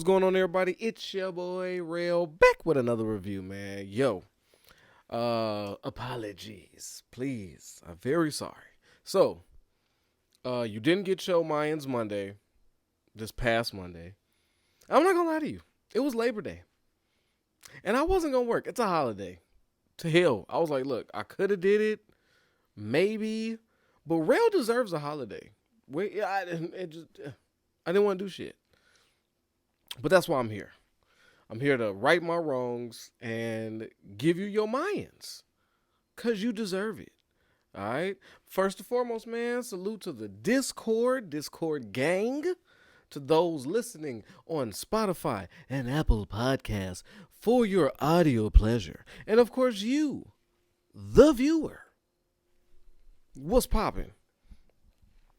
going on, everybody? It's your boy Rail back with another review, man. Yo, apologies, please. I'm very sorry. So, you didn't get your Mayans Monday, this past Monday. I'm not gonna lie to you. It was Labor Day, and I wasn't gonna work. It's a holiday. To hell, I was like, look, I could have did it, maybe, but Rail deserves a holiday. I didn't want to do shit. But that's why I'm here. I'm here to right my wrongs and give you your Mayans. Because you deserve it. All right? First and foremost, man, salute to the Discord gang. To those listening on Spotify and Apple Podcasts for your audio pleasure. And of course, you, the viewer. What's popping?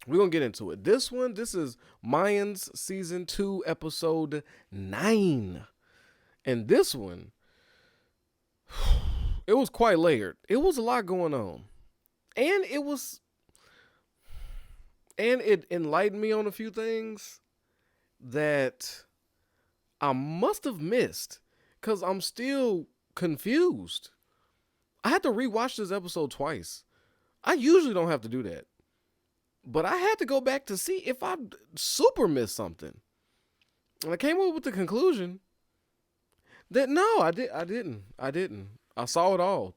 We're going to get into it. This is Mayans Season 2, Episode 9. And this one, it was quite layered. It was a lot going on. And it enlightened me on a few things that I must have missed because I'm still confused. I had to rewatch this episode twice. I usually don't have to do that. But I had to go back to see if I super missed something. And I came up with the conclusion that no, I didn't. I saw it all.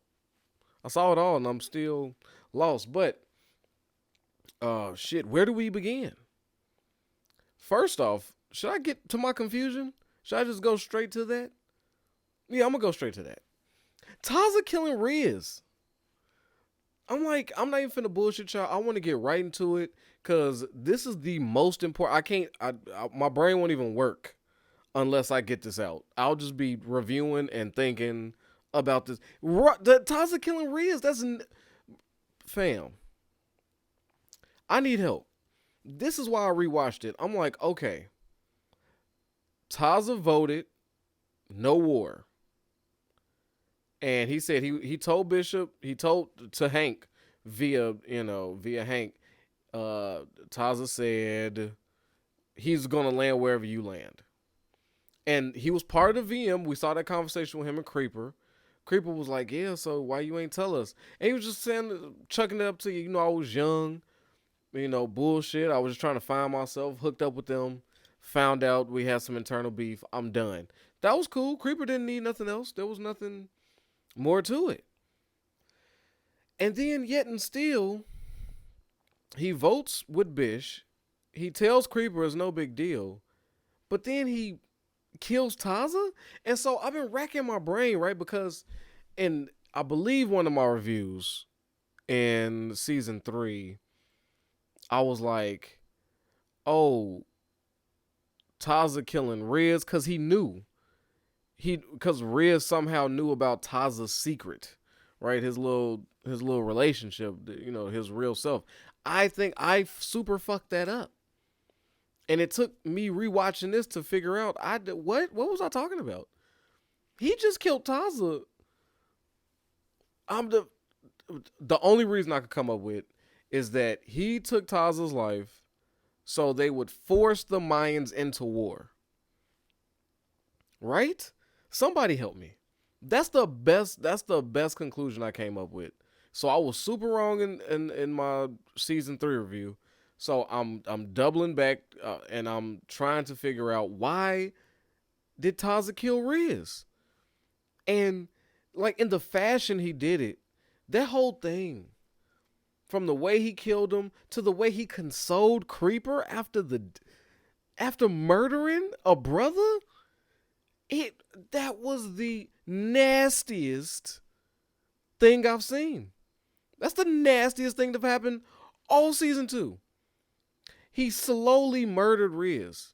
And I'm still lost. But where do we begin? First off, should I get to my confusion? Should I just go straight to that? Yeah, I'm gonna go straight to that. Taza killing Riz. I'm not even finna bullshit y'all. I want to get right into it because this is the most important. My brain won't even work unless I get this out. I'll just be reviewing and thinking about this. The Taza killing Riz, fam. I need help. This is why I rewatched it. I'm like, okay. Taza voted no war. And he said he told Bishop, he told to Hank via Hank, Taza said he's gonna land wherever you land. And he was part of the VM. We saw that conversation with him and Creeper. Creeper was like, yeah, so why you ain't tell us? And he was just chucking it up to you. I was young, bullshit. I was just trying to find myself, hooked up with them, found out we had some internal beef. I'm done. That was cool. Creeper didn't need nothing else. There was nothing more to it. And then yet and still, he votes with Bish. He tells Creeper it's no big deal. But then he kills Taza. And so I've been racking my brain, right? Because in, I believe, one of my reviews in season 3, I was like, oh, Taza killing Riz because he knew. Because Riz somehow knew about Taza's secret, right? His little relationship, his real self. I think I super fucked that up, and it took me rewatching this to figure out what was I talking about? He just killed Taza. The only reason I could come up with is that he took Taza's life so they would force the Mayans into war, right? Somebody help me. That's the best conclusion I came up with. So I was super wrong in my season 3 review. So I'm doubling back and I'm trying to figure out why did Taza kill Riz? And like in the fashion he did it, that whole thing, from the way he killed him to the way he consoled Creeper after murdering a brother. That was the nastiest thing I've seen. That's the nastiest thing that happened all season 2. He slowly murdered Riz.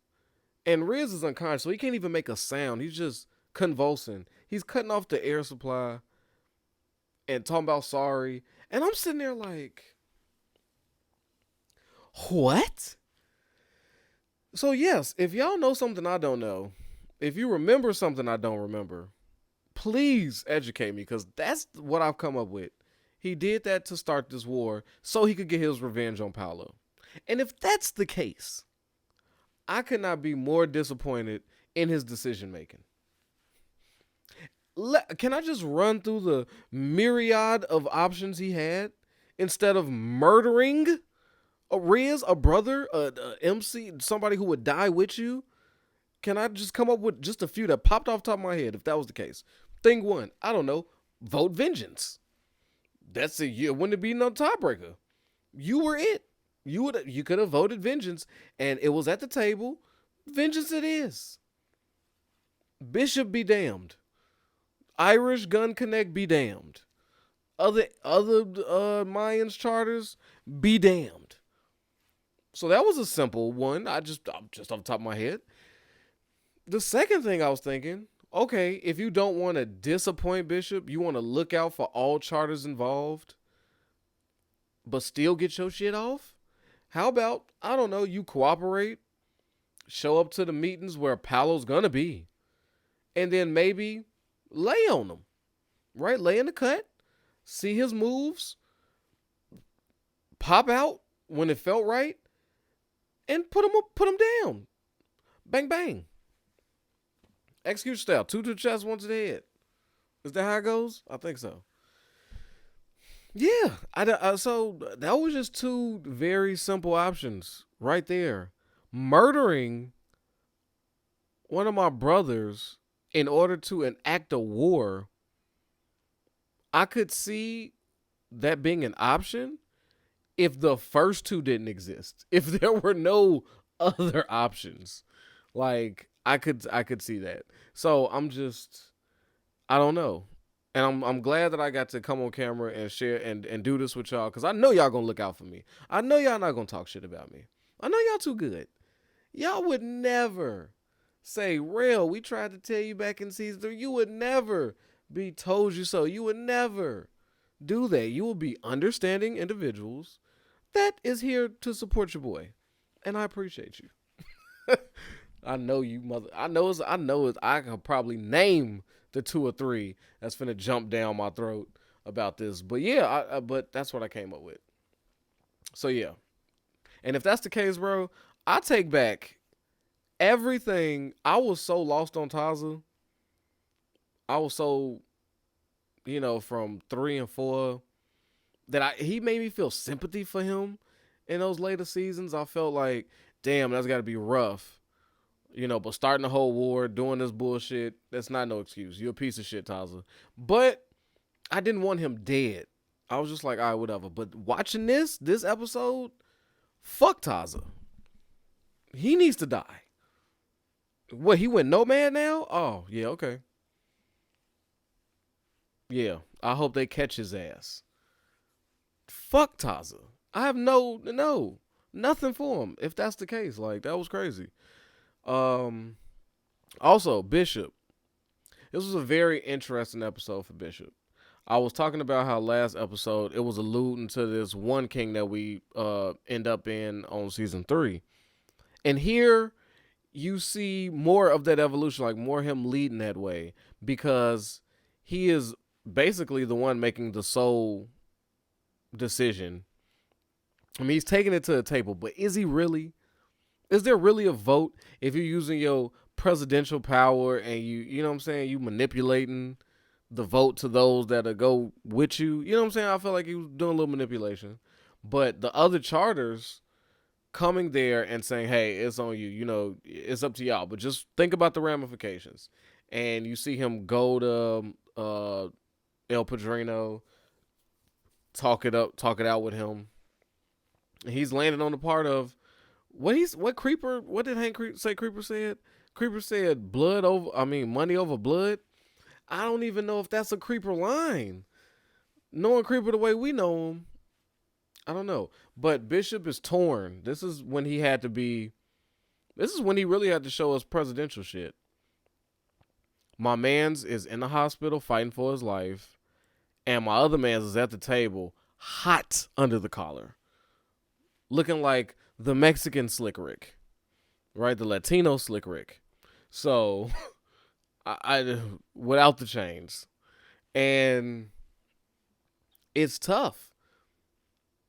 And Riz is unconscious, so he can't even make a sound. He's just convulsing. He's cutting off the air supply and talking about sorry. And I'm sitting there like, what? So yes, if y'all know something I don't know, if you remember something I don't remember, please educate me, because that's what I've come up with. He did that to start this war so he could get his revenge on Paolo. And if that's the case, I could not be more disappointed in his decision making. Can I just run through the myriad of options he had instead of murdering a Riz, a brother, a MC, somebody who would die with you? Can I just come up with just a few that popped off the top of my head if that was the case? Thing one, I don't know, vote vengeance. That's a you. Wouldn't it be no tiebreaker? You were it. You could have voted vengeance, and it was at the table. Vengeance it is. Bishop be damned. Irish Gun Connect be damned. Other Mayans charters be damned. So that was a simple one. I'm just off the top of my head. The second thing I was thinking, okay, if you don't want to disappoint Bishop, you want to look out for all charters involved, but still get your shit off. How about, I don't know, you cooperate, show up to the meetings where Paolo's gonna be, and then maybe lay on him, right? Lay in the cut, see his moves, pop out when it felt right, and put him down. Bang, bang. Execute style. 2 to the chest, 1 to the head. Is that how it goes? I think so. Yeah. So that was just 2 very simple options right there. Murdering one of my brothers in order to enact a war, I could see that being an option if the first 2 didn't exist. If there were no other options. Like, I could see that. So I don't know. And I'm glad that I got to come on camera and share and do this with y'all, because I know y'all gonna look out for me. I know y'all not gonna talk shit about me. I know y'all too good. Y'all would never say, Rail, we tried to tell you back in season 3. You would never be told you so. You would never do that. You will be understanding individuals that is here to support your boy. And I appreciate you. I know you mother. I know it's. I could probably name the 2 or 3 that's finna jump down my throat about this. But yeah, but that's what I came up with. So yeah, and if that's the case, bro, I take back everything. I was so lost on Taza. I was so, from 3 and 4 that he made me feel sympathy for him in those later seasons. I felt like, damn, that's got to be rough. But starting the whole war, doing this bullshit, that's not no excuse. You're a piece of shit, Taza. But I didn't want him dead. I was just like, all right, whatever. But watching this episode, fuck Taza. He needs to die. What, he went nomad now? Oh, yeah, okay. Yeah, I hope they catch his ass. Fuck Taza. I have nothing for him if that's the case. Like, that was crazy. Also, Bishop. This was a very interesting episode for Bishop. I was talking about how last episode it was alluding to this one king that we end up in on season 3. And here you see more of that evolution, like more him leading that way, because he is basically the one making the sole decision. I mean, he's taking it to the table, but is he really? Is there really a vote if you're using your presidential power and you know what I'm saying, you manipulating the vote to those that go with you? You know what I'm saying? I feel like he was doing a little manipulation. But the other charters coming there and saying, hey, it's on you. It's up to y'all. But just think about the ramifications. And you see him go to El Padrino, talk it out with him. And he's landing on the part of, what Creeper? What did Hank say? Creeper said. Creeper said money over blood. I don't even know if that's a Creeper line. Knowing Creeper the way we know him, I don't know. But Bishop is torn. This is when he really had to show us presidential shit. My man's is in the hospital fighting for his life, and my other man's is at the table, hot under the collar, looking like the Mexican Slick Rick, right? The Latino Slick Rick. So, I without the chains. And it's tough.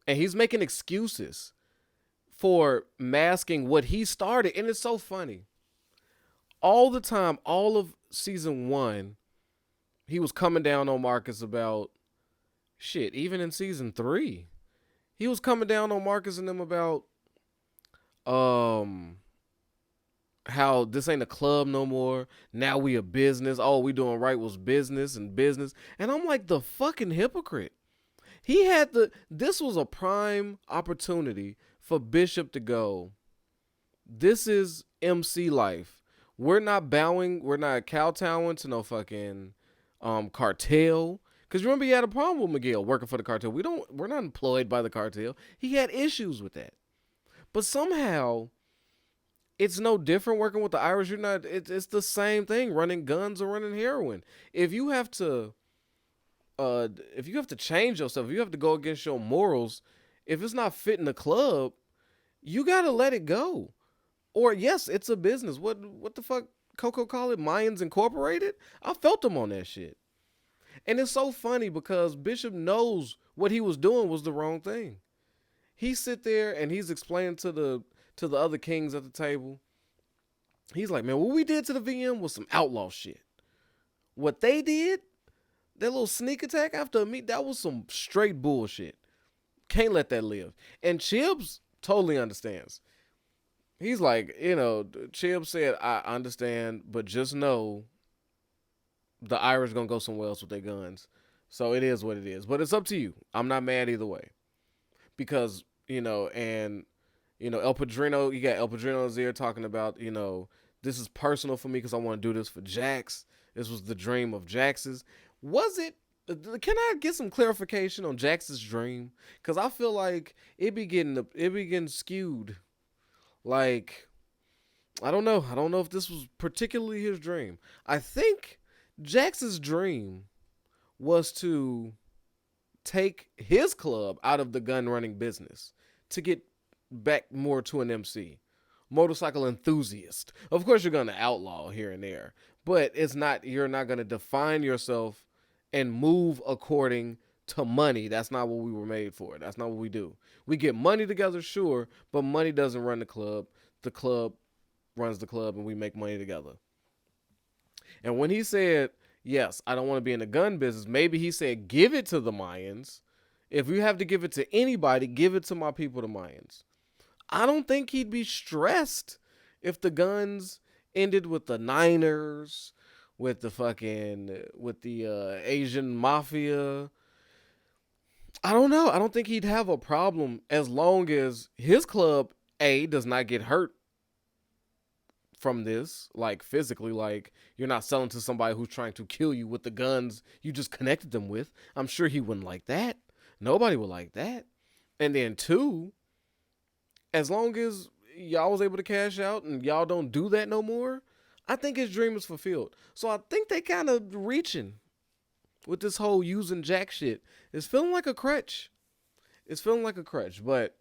And he's making excuses for masking what he started. And it's so funny. All the time, all of season one, he was coming down on Marcus about shit. Even in season three, he was coming down on Marcus and them about um how this ain't a club no more. Now we a business. All we doing right was business and business. And I'm like the fucking hypocrite. He had this was a prime opportunity for Bishop to go. This is MC life. We're not bowing, we're not kowtowing to no fucking cartel. Cause remember he had a problem with Miguel working for the cartel. We're not employed by the cartel. He had issues with that. But somehow it's no different working with the Irish. You're not. It's the same thing. Running guns or running heroin. If you have to, if you have to change yourself, if you have to go against your morals, if it's not fitting the club, you gotta let it go. Or yes, it's a business. What the fuck? Coco call it Mayans Incorporated. I felt him on that shit, and it's so funny because Bishop knows what he was doing was the wrong thing. He sit there and he's explaining to the other kings at the table. He's like, man, what we did to the VM was some outlaw shit. What they did, that little sneak attack after a meet, that was some straight bullshit. Can't let that live. And Chibbs totally understands. He's like, Chibbs said, I understand, but just know the Irish gonna go somewhere else with their guns. So it is what it is. But it's up to you. I'm not mad either way. Because, and El Padrino, you got El Padrino's there talking about, this is personal for me because I want to do this for Jax. This was the dream of Jax's. Was it? Can I get some clarification on Jax's dream? Because I feel like it be getting skewed. Like, I don't know. I don't know if this was particularly his dream. I think Jax's dream was to take his club out of the gun running business to get back more to an MC, motorcycle enthusiast. Of course, you're gonna outlaw here and there, but you're not gonna define yourself and move according to money. That's not what we were made for. That's not what we do. We get money together, sure, but money doesn't run the club. The club runs the club, and we make money together. And when he said, yes, I don't want to be in the gun business, maybe he said, give it to the Mayans. If you have to give it to anybody, give it to my people, the Mayans. I don't think he'd be stressed if the guns ended with the Niners, with the Asian mafia. I don't know. I don't think he'd have a problem as long as his club, A, does not get hurt from this, like physically, like you're not selling to somebody who's trying to kill you with the guns you just connected them with. I'm sure he wouldn't like that. Nobody would like that. And then two, as long as y'all was able to cash out and y'all don't do that no more, I think his dream is fulfilled. So I think they kind of reaching with this whole using Jack shit. It's feeling like a crutch. But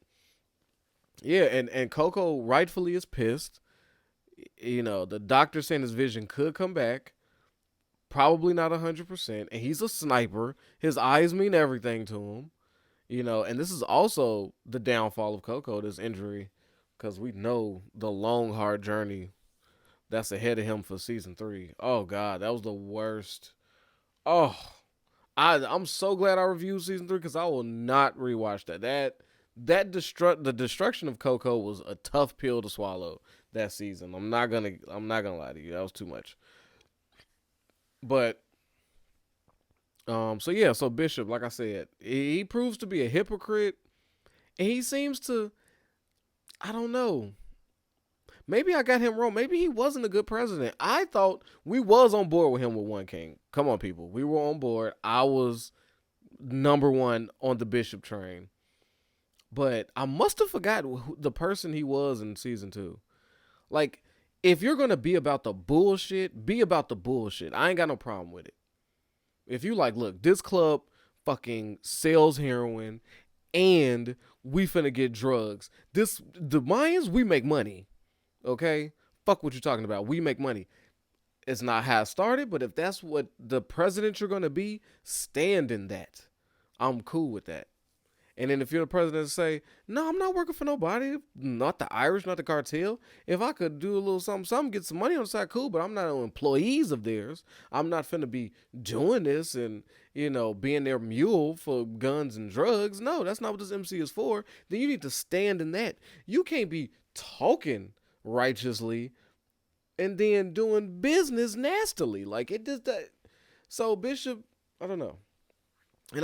yeah, and Coco rightfully is pissed. The doctor saying his vision could come back. Probably not 100%. And he's a sniper. His eyes mean everything to him. And this is also the downfall of Coco, this injury, because we know the long, hard journey that's ahead of him for season 3. Oh, God, that was the worst. Oh, I'm so glad I reviewed season 3 because I will not rewatch that. The destruction of Coco was a tough pill to swallow that season. I'm not gonna lie to you. That was too much. But so Bishop, like I said, he proves to be a hypocrite, and he seems to, I don't know. Maybe I got him wrong. Maybe he wasn't a good president. I thought we was on board with him with One King. Come on, people. We were on board. I was number one on the Bishop train. But I must have forgot the person he was in season 2. Like, if you're going to be about the bullshit, be about the bullshit. I ain't got no problem with it. If you like, look, this club fucking sells heroin and we finna get drugs. The Mayans, we make money. Okay? Fuck what you're talking about. We make money. It's not how it started, but if that's what the president you're going to be, stand in that. I'm cool with that. And then if you're the president, say, no, I'm not working for nobody, not the Irish, not the cartel. If I could do a little something, get some money on the side, cool. But I'm not employees of theirs. I'm not finna be doing this and being their mule for guns and drugs. No, that's not what this MC is for. Then you need to stand in that. You can't be talking righteously and then doing business nastily. Like it does that. So Bishop, I don't know. And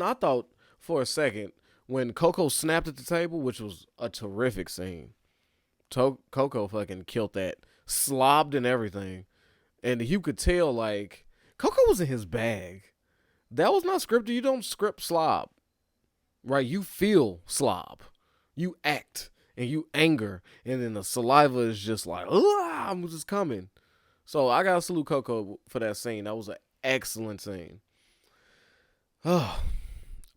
I thought for a second when Coco snapped at the table, which was a terrific scene. Coco fucking killed that, slobbed and everything, and you could tell like Coco was in his bag. That was not scripted. You don't script slob, right? You feel slob, you act and you anger, and then the saliva is just like, I'm just coming. So I gotta salute Coco for that scene. That was an excellent scene. Oh,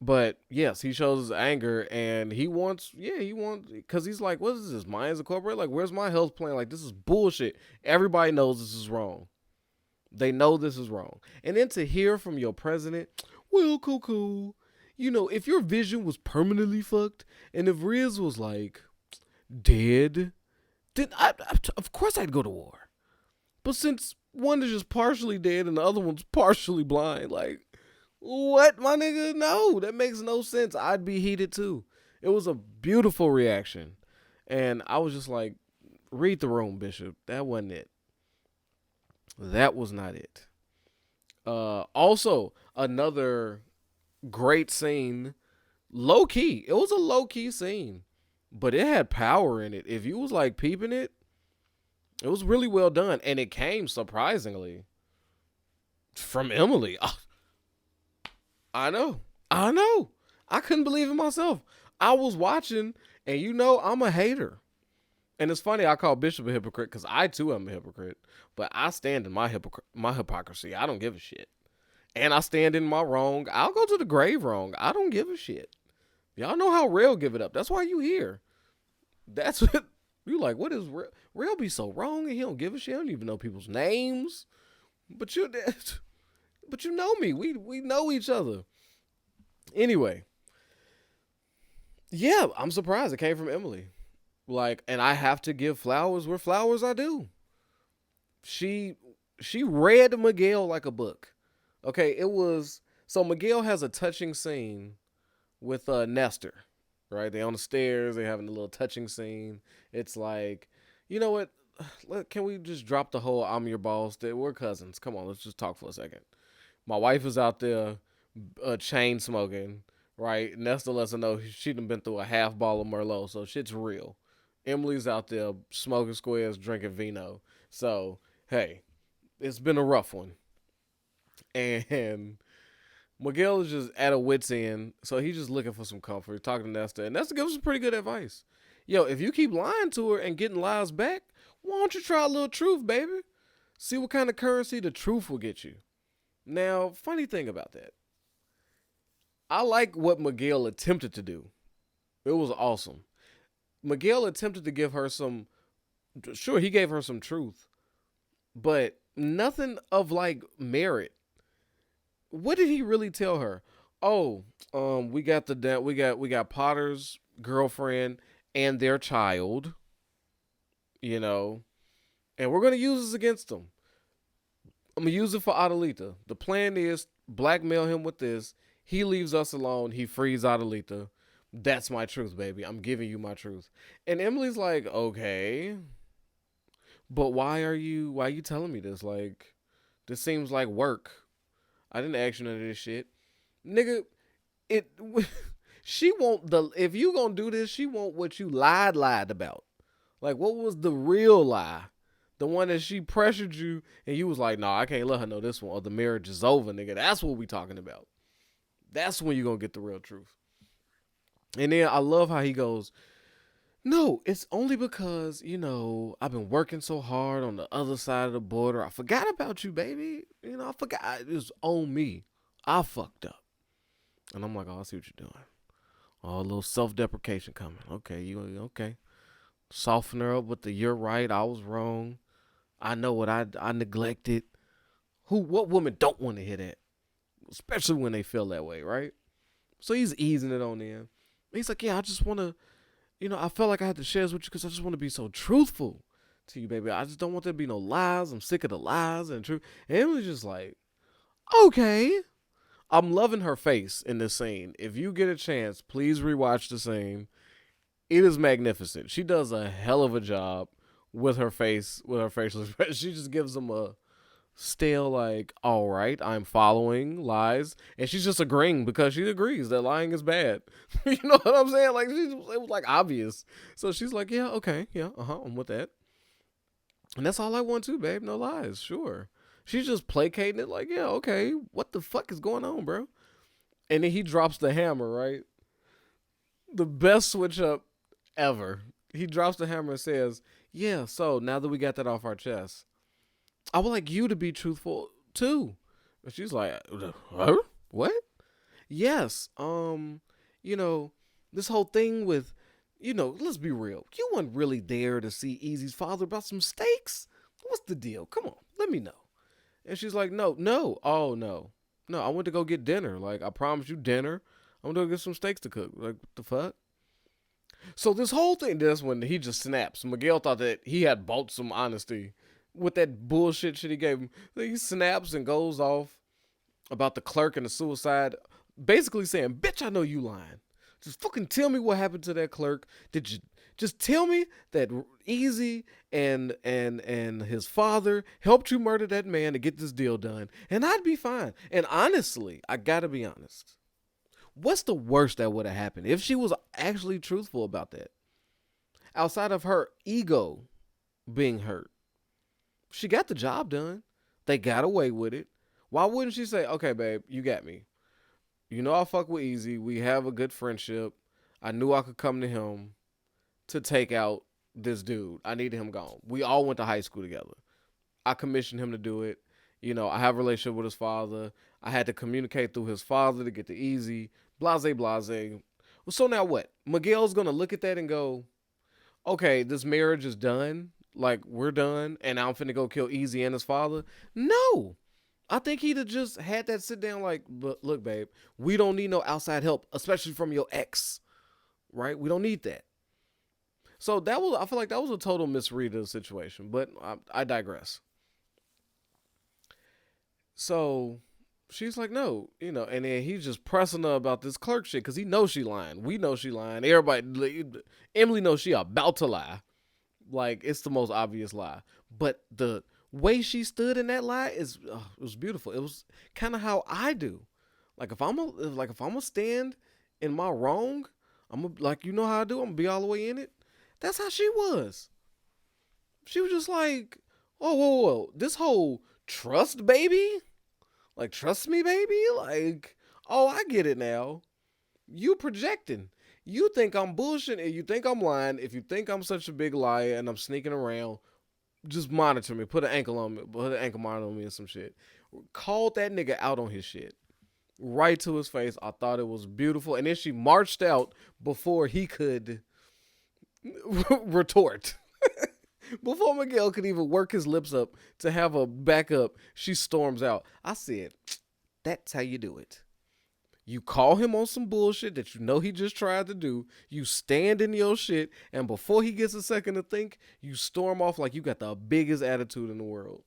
but yes, he shows his anger and he wants, because he's like, what is this, Mayans Incorporated? Like, where's my health plan? Like, this is bullshit. Everybody knows this is wrong. They know this is wrong. And then to hear from your president, well, Coco, if your vision was permanently fucked and if Riz was like dead, then of course I'd go to war. But since one is just partially dead and the other one's partially blind, like, what, my nigga? No, that makes no sense. I'd be heated too. It was a beautiful reaction. And I was just like, read the room, Bishop. That wasn't it. That was not it. Also, another great scene. Low key. It was a low key scene. But it had power in it. If you was like peeping it, it was really well done. And it came surprisingly from Emily. I know. I couldn't believe it myself. I was watching, and I'm a hater. And it's funny, I call Bishop a hypocrite because I too am a hypocrite. But I stand in my hypocrisy. I don't give a shit. And I stand in my wrong. I'll go to the grave wrong. I don't give a shit. Y'all know how Rail give it up. That's why you here. That's what you like. What is Rail? Rail be so wrong and he don't give a shit. I don't even know people's names. But you know me. We know each other. Anyway. Yeah, I'm surprised it came from Emily. Like, and I have to give flowers where flowers are due. She read Miguel like a book. Okay, so Miguel has a touching scene with Nestor, right? They on the stairs, they having a little touching scene. It's like, you know what? Can we just drop the whole I'm your boss? We're cousins. Come on, let's just talk for a second. My wife is out there chain smoking, right? Nestor lets her know she done been through a half ball of Merlot, so shit's real. Emily's out there smoking squares, drinking vino. So, hey, it's been a rough one. And Miguel is just at a wit's end, so he's just looking for some comfort, talking to Nestor. And Nestor gives some pretty good advice. Yo, if you keep lying to her and getting lies back, why don't you try a little truth, baby? See what kind of currency the truth will get you. Now, funny thing about that. I like what Miguel attempted to do. It was awesome. Miguel attempted to give her sure, he gave her some truth, but nothing of like merit. What did he really tell her? Oh, we got Potter's girlfriend and their child, and we're gonna use this against them. I'm gonna use it for Adelita. The plan is blackmail him with this. He leaves us alone. He frees Adelita. That's my truth, baby. I'm giving you my truth. And Emily's like, okay, but why are you telling me this? Like, this seems like work. I didn't ask you none of this shit. Nigga, if you gonna do this, she want what you lied about. Like, what was the real lie? The one that she pressured you and you was like, nah, I can't let her know this one or the marriage is over, nigga. That's what we talking about. That's when you gonna get the real truth. And then I love how he goes, no, it's only because, I've been working so hard on the other side of the border. I forgot about you, baby. I forgot. It was on me. I fucked up. And I'm like, oh, I see what you're doing. Oh, a little self-deprecation coming. Okay, okay. Soften her up with the you're right, I was wrong. I know what I neglected. What woman don't want to hear that? Especially when they feel that way, right? So he's easing it on in. He's like, yeah, I just want to, I felt like I had to share this with you because I just want to be so truthful to you, baby. I just don't want there to be no lies. I'm sick of the lies and truth. And Emily's just like, okay. I'm loving her face in this scene. If you get a chance, please rewatch the scene. It is magnificent. She does a hell of a job with her face, with her facial expression. She just gives them a stale, like, all right, I'm following lies. And she's just agreeing because she agrees that lying is bad. You know what I'm saying? Like, it was like obvious. So she's like, yeah, okay, yeah, I'm with that. And that's all I want too, babe. No lies, sure. She's just placating it, like, yeah, okay, what the fuck is going on, bro? And then he drops the hammer, right? The best switch up ever. He drops the hammer and says, yeah, so now that we got that off our chest, I would like you to be truthful too. And she's like, huh? What? Yes. You know, this whole thing with, let's be real. You weren't really there to see Easy's father about some steaks. What's the deal? Come on, let me know. And she's like, no, oh no. No, I went to go get dinner. Like, I promised you dinner. I'm gonna go get some steaks to cook. Like, what the fuck? So this whole thing, that's when he just snaps. Miguel thought that he had bought some honesty with that bullshit shit he gave him. He snaps and goes off about the clerk and the suicide, basically saying, bitch, I know you lying. Just fucking tell me what happened to that clerk. Did you just tell me that Easy and his father helped you murder that man to get this deal done, and I'd be fine. And honestly, I gotta be honest. What's the worst that would have happened if she was actually truthful about that? Outside of her ego being hurt, she got the job done. They got away with it. Why wouldn't she say, okay, babe, you got me. You know I fuck with Easy. We have a good friendship. I knew I could come to him to take out this dude. I needed him gone. We all went to high school together. I commissioned him to do it. I have a relationship with his father. I had to communicate through his father to get to Easy. Blase, blase. Well, so now what? Miguel's going to look at that and go, okay, this marriage is done. Like, we're done. And I'm finna go kill Easy and his father. No. I think he'd have just had that sit down like, but look, babe, we don't need no outside help, especially from your ex, right? We don't need that. So I feel like that was a total misread of the situation, but I digress. So she's like, no, and then he's just pressing her about this clerk shit because he knows she lying. We know she lying. Everybody, Emily knows she about to lie. Like, it's the most obvious lie. But the way she stood in that lie it was beautiful. It was kind of how I do. Like, if I'm a stand in my wrong, like, you know how I do. I'm gonna be all the way in it. That's how she was. She was just like, oh, whoa, this whole trust baby, like, trust me, baby, like, oh, I get it now. You projecting. You think I'm bullshitting. You think I'm lying. If you think I'm such a big liar and I'm sneaking around, just monitor me. Put an ankle on me. Put an ankle monitor on me and some shit. Called that nigga out on his shit. Right to his face. I thought it was beautiful. And then she marched out before he could retort. Before Miguel could even work his lips up to have a backup, she storms out. I said, that's how you do it. You call him on some bullshit that you know he just tried to do. You stand in your shit, and before he gets a second to think, you storm off like you got the biggest attitude in the world.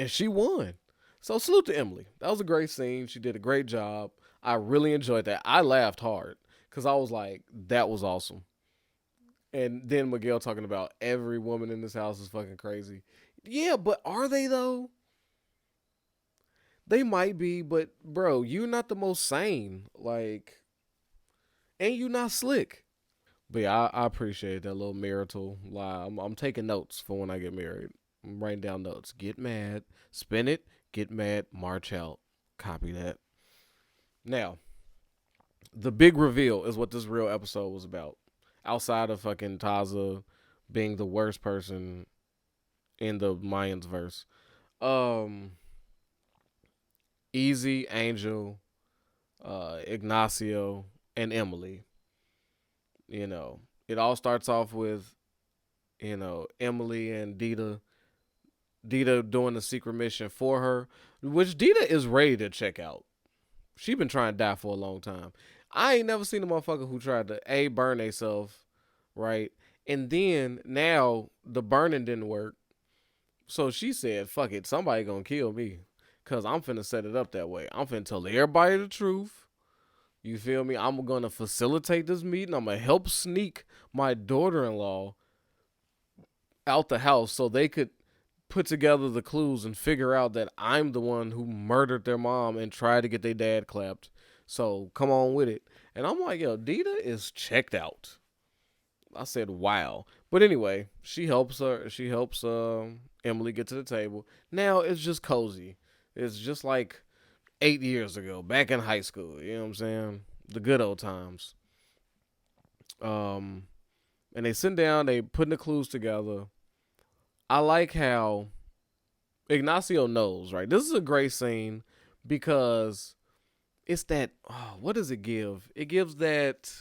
And she won. So salute to Emily. That was a great scene. She did a great job. I really enjoyed that. I laughed hard because I was like, that was awesome. And then Miguel talking about every woman in this house is fucking crazy. Yeah, but are they though? They might be, but bro, you're not the most sane. Like, and you not slick. But yeah, I appreciate that little marital lie. I'm taking notes for when I get married. I'm writing down notes. Get mad, spin it, get mad, march out. Copy that. Now, the big reveal is what this real episode was about. Outside of fucking Taza being the worst person in the Mayans verse. Easy, Angel, Ignacio, and Emily. It all starts off with, Emily and Dita. Dita doing the secret mission for her, which Dita is ready to check out. She been trying to die for a long time. I ain't never seen a motherfucker who tried to burn themselves, right? And then now the burning didn't work. So she said, fuck it, somebody gonna kill me. Cause I'm finna set it up that way. I'm finna tell everybody the truth. You feel me? I'm gonna facilitate this meeting. I'm gonna help sneak my daughter-in-law out the house so they could put together the clues and figure out that I'm the one who murdered their mom and tried to get their dad clapped. So come on with it. And I'm like, yo, Dita is checked out. I said, wow. But anyway, she helps her. She helps Emily get to the table. Now it's just cozy. It's just like 8 years ago, back in high school. You know what I'm saying? The good old times. Um, and they sit down. They putting the clues together. I like how Ignacio knows. Right, this is a great scene because it's that. Oh, what does it give? It gives that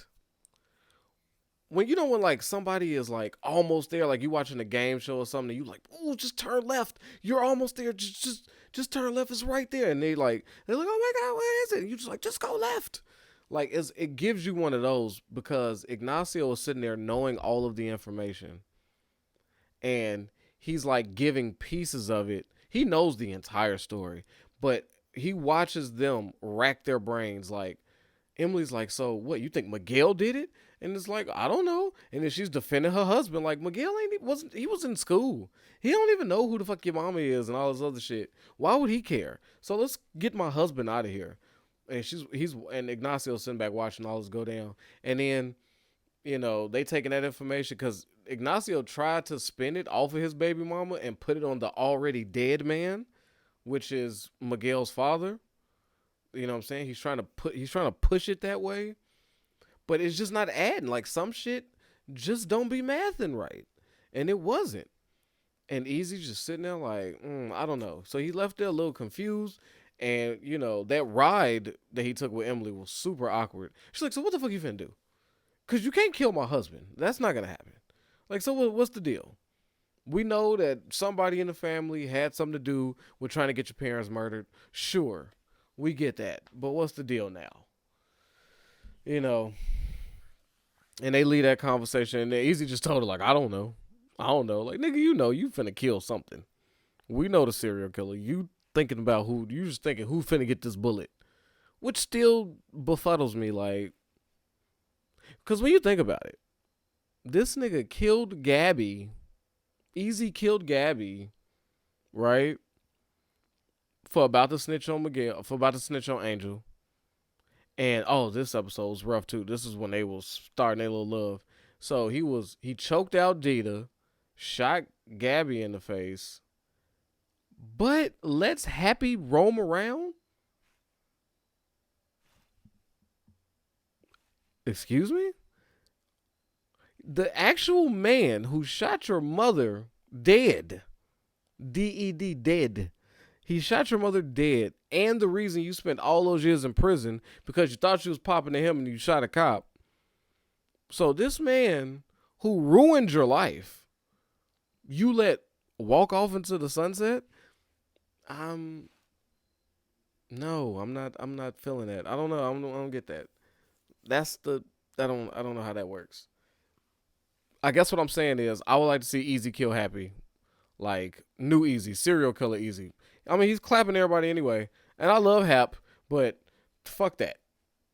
when you know when like somebody is like almost there, like you watching a game show or something, you like, oh, just turn left. You're almost there. Just turn left. It's right there. And they're like, oh my god, where is it? And you just like, just go left. Like it gives you one of those because Ignacio is sitting there knowing all of the information, and he's like giving pieces of it. He knows the entire story, but he watches them rack their brains like Emily's like, so what? You think Miguel did it? And it's like, I don't know. And then she's defending her husband, like Miguel wasn't. He was in school. He don't even know who the fuck your mama is and all this other shit. Why would he care? So let's get my husband out of here. And and Ignacio's sitting back watching all this go down. And then they taking that information because Ignacio tried to spin it off of his baby mama and put it on the already dead man, which is Miguel's father. You know what I'm saying? He's trying to push it that way, but it's just not adding. Like some shit just don't be mathing right, and it wasn't. And Easy just sitting there like, I don't know. So he left there a little confused, and that ride that he took with Emily was super awkward. She's like, so what the fuck you finna do? Cause you can't kill my husband. That's not gonna happen. Like, so what's the deal? We know that somebody in the family had something to do with trying to get your parents murdered. Sure, we get that. But what's the deal now? You know, and they leave that conversation, and Easy just told her, like, I don't know. I don't know. Like, nigga, you finna kill something. We know the serial killer. You thinking about you just thinking who finna get this bullet. Which still befuddles me, like, because when you think about it, this nigga killed Gabby. Easy killed Gabby, right? For about to snitch on Miguel, for about to snitch on Angel. And this episode was rough too. This is when they was starting their little love. So he choked out Dita, shot Gabby in the face, but lets Happy roam around. Excuse me? The actual man who shot your mother dead. D-E-D, dead. He shot your mother dead. And the reason you spent all those years in prison because you thought you was popping to him and you shot a cop. So this man who ruined your life, you let walk off into the sunset? No, I'm not feeling that. I don't know. I don't get that. I don't know how that works. I guess what I'm saying is I would like to see Easy kill Happy. Like, new Easy, serial killer Easy. I mean, he's clapping everybody anyway. And I love Hap, but fuck that.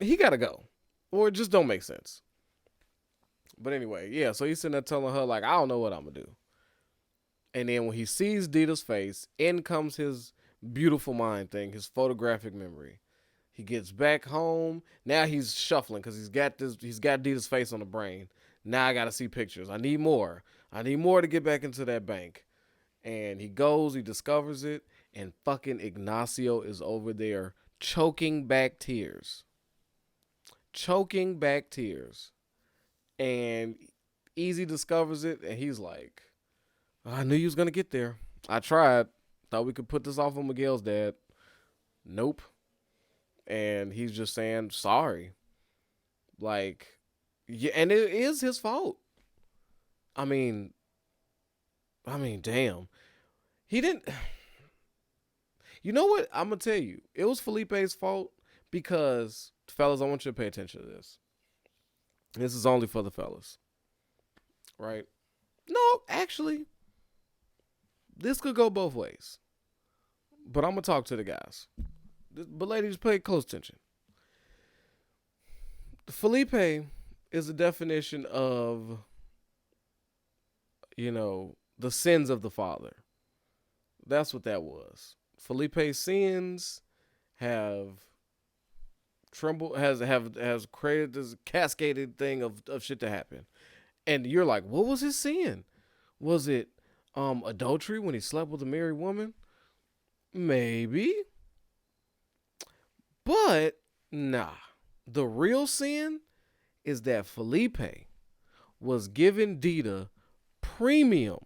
He gotta go. Or it just don't make sense. But anyway, yeah, so he's sitting there telling her, like, I don't know what I'm gonna do. And then when he sees Dita's face, in comes his beautiful mind thing, his photographic memory. He gets back home. Now he's shuffling because he's got Dita's face on the brain. Now I gotta see pictures. I need more. I need more to get back into that bank. And he goes, he discovers it, and fucking Ignacio is over there choking back tears. Choking back tears. And Easy discovers it, and he's like, I knew you was gonna get there. I tried. Thought we could put this off on Miguel's dad. Nope. And he's just saying sorry. Like, yeah, and it is his fault. I mean, damn. He didn't. You know what? I'm gonna tell you, it was Felipe's fault because fellas, I want you to pay attention to this. This is only for the fellas. Right? No, actually, this could go both ways. But I'm going to talk to the guys. But ladies, pay close attention. Felipe is a definition of, the sins of the father. That's what that was. Felipe's sins have created this cascaded thing of shit to happen. And you're like, what was his sin? Was it adultery when he slept with a married woman? Maybe. But nah. The real sin is that Felipe was giving Dita premium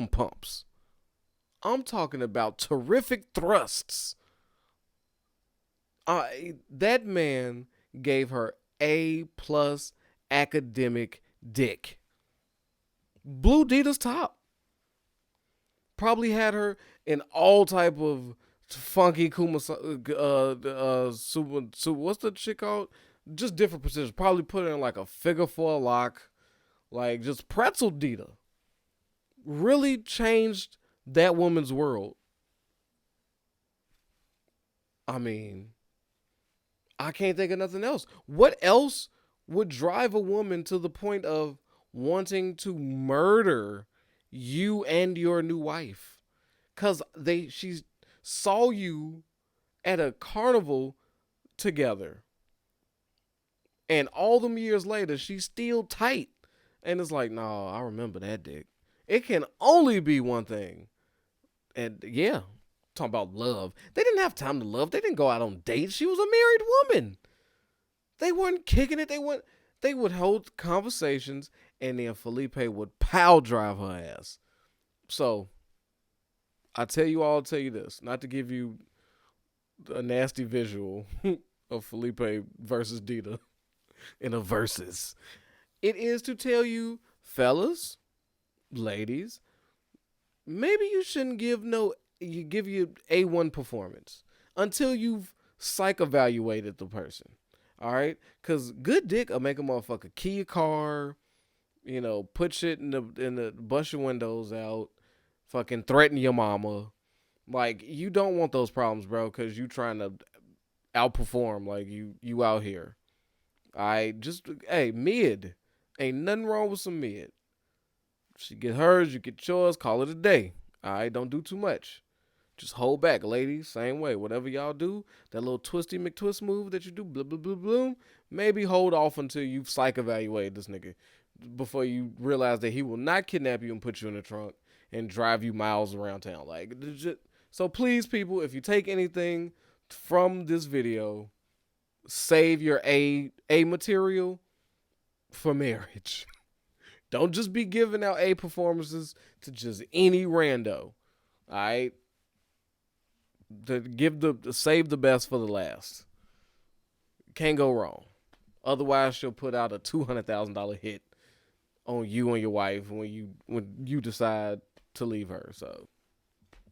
pumps. I'm talking about terrific thrusts. That man gave her A+ academic dick. Blew Dita's top. Probably had her in all type of funky what's the shit called? Just different positions. Probably put her in like a figure 4 lock. Like just pretzel Dita. Really changed that woman's world. I mean, I can't think of nothing else. What else would drive a woman to the point of wanting to murder you and your new wife? Because she saw you at a carnival together. And all them years later, she's still tight. And it's like, no, I remember that dick. It can only be one thing. And yeah, talking about love. They didn't have time to love. They didn't go out on dates. She was a married woman. They weren't kicking it. They would hold conversations, and then Felipe would pile drive her ass. So, I'll tell you this, not to give you a nasty visual of Felipe versus Dita in a versus. It is to tell you, fellas, ladies, maybe you shouldn't give you A1 performance until you've psych evaluated the person. All right? Because good dick will make a motherfucker key your car, put shit in the bust your windows out, fucking threaten your mama. Like, you don't want those problems, bro, because you trying to outperform. Like, you out here. All right? Just, hey, mid. Ain't nothing wrong with some mid. She get hers, you get yours, call it a day. All right? Don't do too much. Just hold back, ladies. Same way. Whatever y'all do, that little twisty McTwist move that you do, blah, blah, blah, blah, maybe hold off until you've psych evaluated this nigga before you realize that he will not kidnap you and put you in the trunk and drive you miles around town. Like, so please, people, if you take anything from this video, save your A material for marriage. Don't just be giving out A performances to just any rando. All right? Save the best for the last. Can't go wrong. Otherwise, she'll put out a $200,000 hit on you and your wife when you decide to leave her. So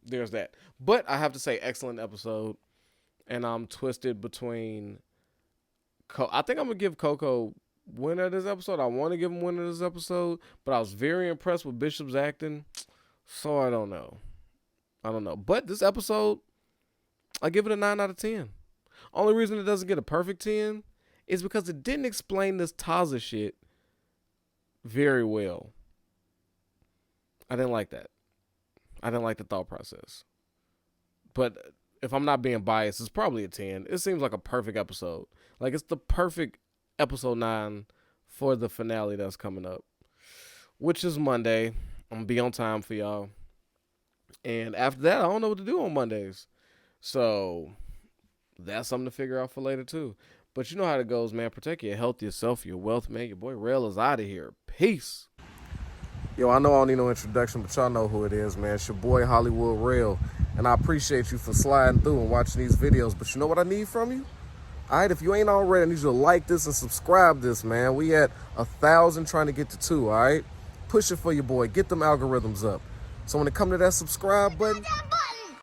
there's that. But I have to say, excellent episode. And I'm twisted between. I think I'm gonna give Coco winner of this episode. I want to give him winner of this episode, but I was very impressed with Bishop's acting. So I don't know. But this episode, I give it a 9 out of 10. Only reason it doesn't get a perfect 10 is because it didn't explain this Taza shit very well. I didn't like that. I didn't like the thought process. But if I'm not being biased, it's probably a 10. It seems like a perfect episode. Like, it's the perfect episode 9 for the finale that's coming up, which is Monday. I'm going to be on time for y'all. And after that, I don't know what to do on Mondays. So that's something to figure out for later, too. But you know how it goes, man. Protect your health, yourself, your wealth, man. Your boy Rail is out of here. Peace. Yo, I know I don't need no introduction, but y'all know who it is, man. It's your boy Hollywood Rail. And I appreciate you for sliding through and watching these videos. But you know what I need from you? All right, if you ain't already, I need you to like this and subscribe this, man. We at 1,000 trying to get to 2, all right? Push it for your boy. Get them algorithms up. So when it come to that subscribe button,